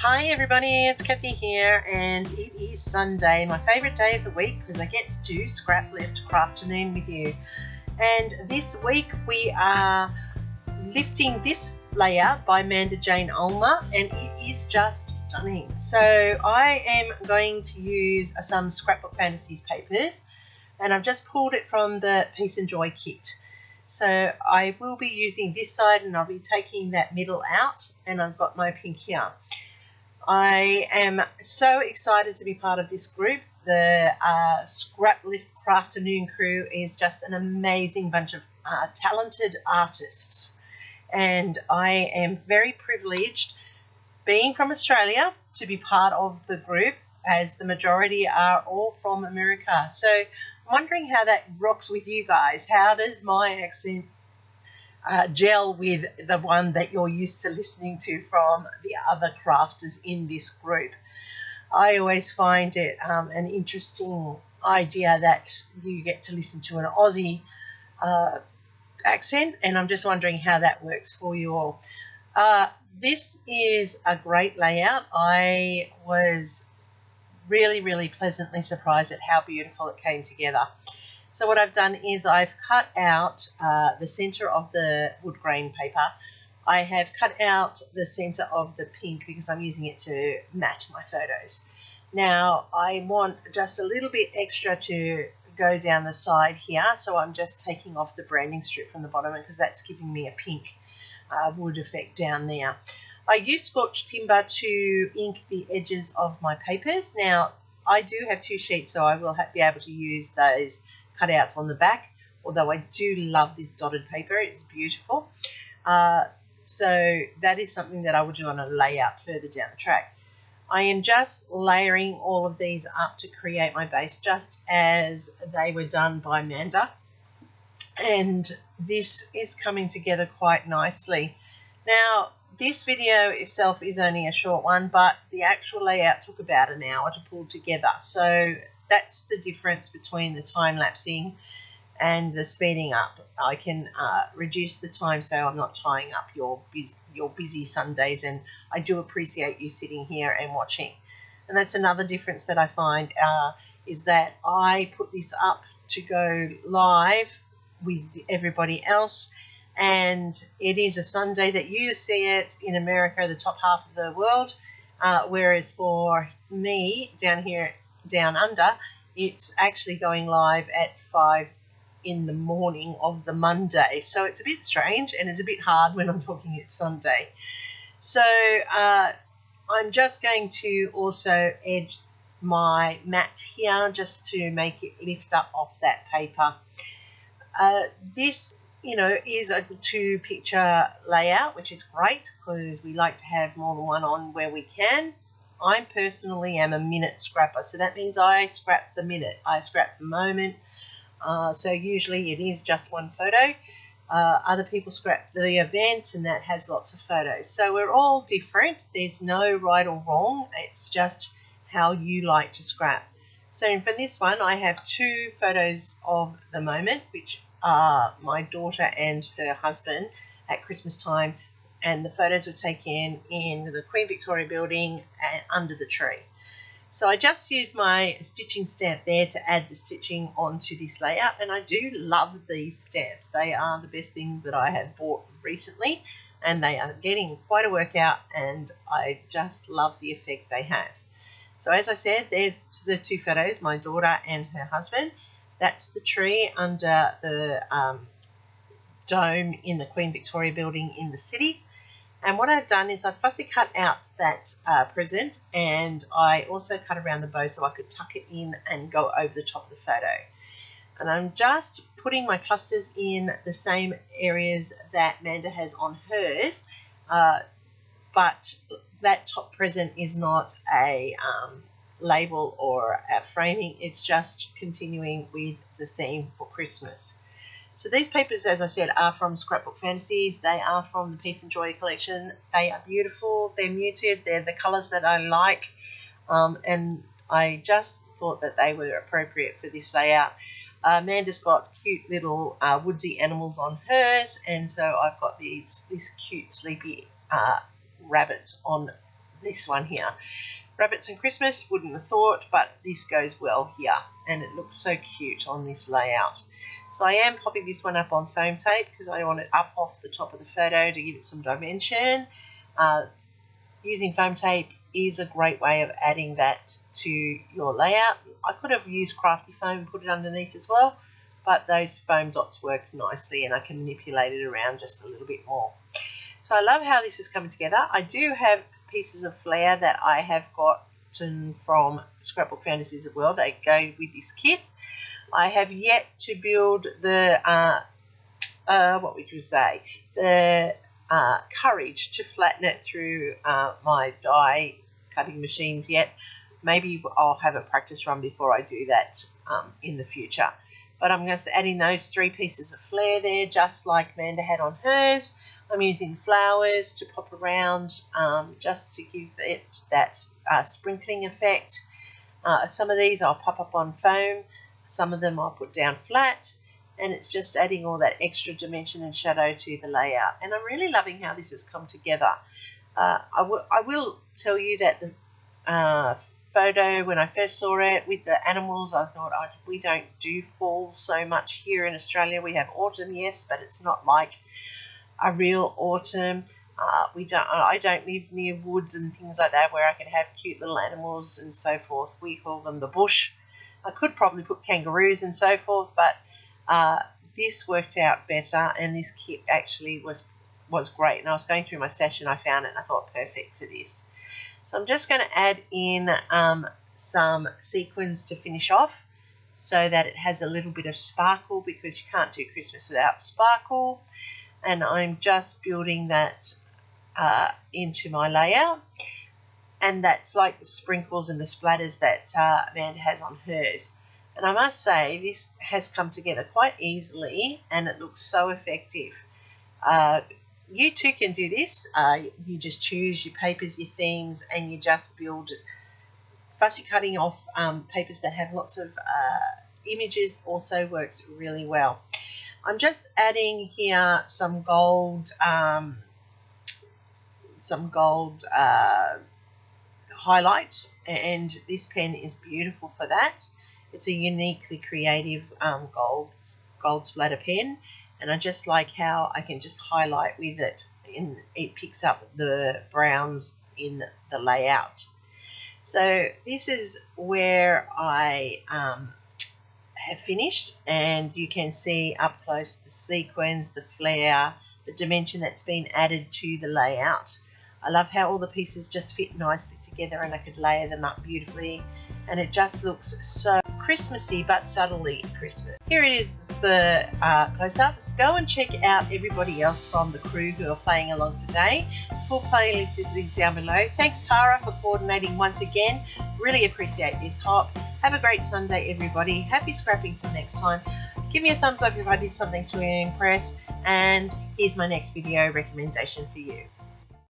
Hi everybody, it's Kathy here, and it is Sunday, my favourite day of the week because I get to do Scraplift Crafternoon with you. And this week we are lifting this layout by Amanda Jane Ulmer, and it is just stunning. So I am going to use some Scrapbook Fantasies papers, and I've just pulled it from the Peace and Joy kit. So I will be using this side and I'll be taking that middle out, and I've got my pink here. I am so excited to be part of this group. The Scraplift Crafternoon crew is just an amazing bunch of talented artists, and I am very privileged, being from Australia, to be part of the group, as the majority are all from America. So I'm wondering how that rocks with you guys. How does my accent gel with the one that you're used to listening to from the other crafters in this group? I always find it an interesting idea that you get to listen to an Aussie accent, and I'm just wondering how that works for you all. This is a great layout. I was really pleasantly surprised at how beautiful it came together. So what I've done is I've cut out the centre of the wood grain paper. I have cut out the centre of the pink because I'm using it to match my photos. Now I want just a little bit extra to go down the side here, so I'm just taking off the branding strip from the bottom because that's giving me a pink wood effect down there. I use scorched timber to ink the edges of my papers. Now I do have two sheets, so I will be able to use those cutouts on the back, although I do love this dotted paper. It's beautiful. So that is something that I will do on a layout further down the track. I am just layering all of these up to create my base, just as they were done by Amanda, and this is coming together quite nicely. Now this video itself is only a short one, but the actual layout took about an hour to pull together, so that's the difference between the time-lapsing and the speeding up. I can reduce the time so I'm not tying up your busy Sundays, and I do appreciate you sitting here and watching. And that's another difference that I find is that I put this up to go live with everybody else, and it is a Sunday that you see it in America, the top half of the world, whereas for me down here, down under, it's actually going live at 5 in the morning of the Monday. So it's a bit strange, and it's a bit hard when I'm talking it's Sunday. So I'm just going to also edge my mat here just to make it lift up off that paper. This, is a 2-picture layout, which is great because we like to have more than one on where we can. I personally am a minute scrapper, so that means I scrap the minute, I scrap the moment. So usually it is just one photo. Other people scrap the event, and that has lots of photos. So we're all different. There's no right or wrong. It's just how you like to scrap. So for this one, I have 2 photos of the moment, which are my daughter and her husband at Christmas time. And the photos were taken in the Queen Victoria building and under the tree. So I just used my stitching stamp there to add the stitching onto this layout, and I do love these stamps. They are the best thing that I have bought recently, and they are getting quite a workout, and I just love the effect they have. So as I said, there's the 2 photos, my daughter and her husband. That's the tree under the dome in the Queen Victoria building in the city. And what I've done is I've fussy cut out that present, and I also cut around the bow so I could tuck it in and go over the top of the photo. And I'm just putting my clusters in the same areas that Amanda has on hers, but that top present is not a label or a framing. It's just continuing with the theme for Christmas. So these papers, as I said, are from Scrapbook Fantasies. They are from the Peace and Joy collection. They are beautiful. They're muted. They're the colours that I like. And I just thought that they were appropriate for this layout. Amanda's got cute little woodsy animals on hers, and so I've got these cute sleepy rabbits on this one here. Rabbits and Christmas, wouldn't have thought, but this goes well here, and it looks so cute on this layout. So I am popping this one up on foam tape because I want it up off the top of the photo to give it some dimension. Using foam tape is a great way of adding that to your layout. I could have used crafty foam and put it underneath as well, but those foam dots work nicely and I can manipulate it around just a little bit more. So I love how this is coming together. I do have pieces of flair that I have gotten from Scrapbook Fantasies as well. They go with this kit. I have yet to build the, what would you say, the courage to flatten it through my die cutting machines yet. Maybe I'll have a practice run before I do that in the future. But I'm going to add in those 3 pieces of flair there, just like Amanda had on hers. I'm using flowers to pop around just to give it that sprinkling effect. Some of these I'll pop up on foam, some of them I'll put down flat, and it's just adding all that extra dimension and shadow to the layout. And I'm really loving how this has come together. I will tell you that the photo, when I first saw it with the animals, I thought, we don't do fall so much here in Australia. We have autumn, yes, but it's not like a real autumn. I don't live near woods and things like that where I can have cute little animals and so forth. We call them the bush. I could probably put kangaroos and so forth, but this worked out better, and this kit actually was great. And I was going through my stash and I found it and I thought perfect for this. So I'm just going to add in some sequins to finish off so that it has a little bit of sparkle, because you can't do Christmas without sparkle. And I'm just building that into my layout, and that's like the sprinkles and the splatters that Amanda has on hers. And I must say, this has come together quite easily and it looks so effective. You too can do this. You just choose your papers, your themes, and you just build it. Fussy cutting off papers that have lots of images also works really well. I'm just adding here some gold highlights, and this pen is beautiful for that. It's a uniquely creative gold splatter pen, and I just like how I can just highlight with it, and it picks up the browns in the layout. So this is where I have finished, and you can see up close the sequins, the flare, the dimension that's been added to the layout. I love how all the pieces just fit nicely together, and I could layer them up beautifully, and it just looks so Christmassy but subtly Christmas. Here it is, the close-ups. Go and check out everybody else from the crew who are playing along today. The full playlist is linked down below. Thanks Tara for coordinating once again. Really appreciate this hop. Have a great Sunday everybody. Happy scrapping till next time. Give me a thumbs up if I did something to impress, and here's my next video recommendation for you.